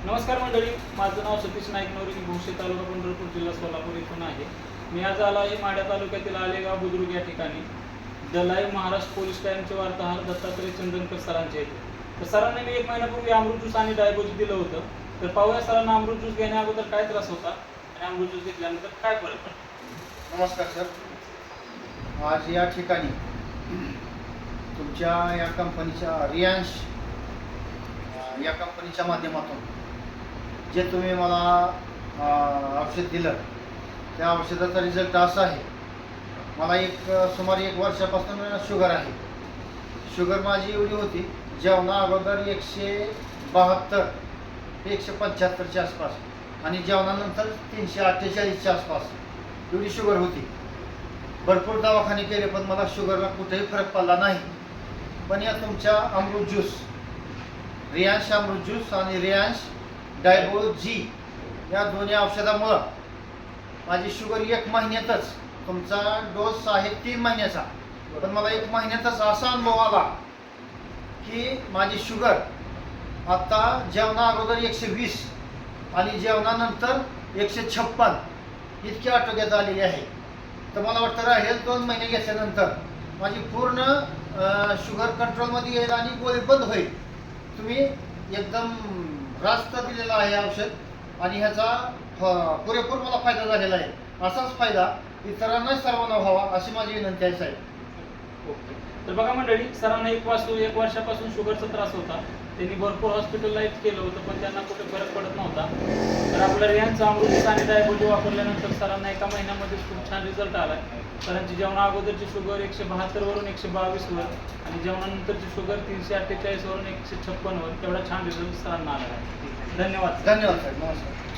नमस्कार मंडळी, माझं नाव सतीश नाईक नवरी, भोसे तालुका पंढरपूर जिल्हा सोलापूर इथून आहे. मी आज आलो आहे माढा तालुक्यातील आलेगाव बुद्रुक या ठिकाणी द लाईव्ह महाराष्ट्र पोलीस टाईमचे वार्ताहर दत्तात्रय चंदनकर सरांचे येते. तर सरांनी मी 1 महिन्यापूर्वी अमृत ज्यूस आणि डायबोजी दिलं होतं. तर पाहूया सरांना अमृत ज्यूस घेण्या अगोदर काय त्रास होता आणि अमृत ज्यूस घेतल्यानंतर काय फरक पडला. नमस्कार सर. आज या ठिकाणी तुमच्या या कंपनीच्या रियांश या कंपनीच्या माध्यमातून जे तुम्ही मला औषध दिलं त्या औषधाचा रिझल्ट असा आहे. मला सुमारे 1 वर्षापासून शुगर आहे. शुगर माझी एवढी होती, जेवणा अगोदर 172 ते 175च्या आसपास आणि जेवणानंतर 348च्या आसपास एवढी शुगर होती. भरपूर दवाखाने केले पण मला शुगरला कुठेही फरक पडला नाही. पण या तुमच्या अमृत ज्यूस, रियांश अमृत ज्यूस आणि रियांश डायबोजी या दोन्ही औषधामुळं माझी शुगर 1 महिन्यातच, तुमचा डोस आहे 3 महिन्याचा, पण मला 1 महिन्यातच असा अनुभव आला की माझी शुगर आता जेवणा अगोदर 120 आणि जेवणानंतर 156 इतकी आटोक्यात आलेली आहे. तर मला वाटतं राहील 2 महिने घेतल्यानंतर माझी पूर्ण शुगर कंट्रोलमध्ये येईल आणि गोळी बंद होईल. तुम्ही एकदम रास्त दिलेला आहे औषध आणि ह्याचा पुरेपूर मला फायदा झालेला आहे. असाच फायदा इतरांना सर्वांना व्हावा अशी माझी विनंती आहे साहेब. ओके. तर बघा मंडळी, सरांना 1 वर्षापासून शुगरचा त्रास होता. त्यांनी भरपूर हॉस्पिटलाइज केलं होतं पण त्यांना कुठे फरक पडत नव्हता. तर आपल्या रियांचा अमृत ज्यूस आणि डायबोजी वापरल्यानंतर सरांना 1 महिन्यामध्ये खूप छान रिझल्ट आला. सरांची जेवणा अगोदरची शुगर 172 वरून 122 वर आणि जेवणानंतरची शुगर 348 वरून 156 वर तेवढा छान रिझल्ट सरांना आला आहे. धन्यवाद. धन्यवाद साहेब. नमस्कार.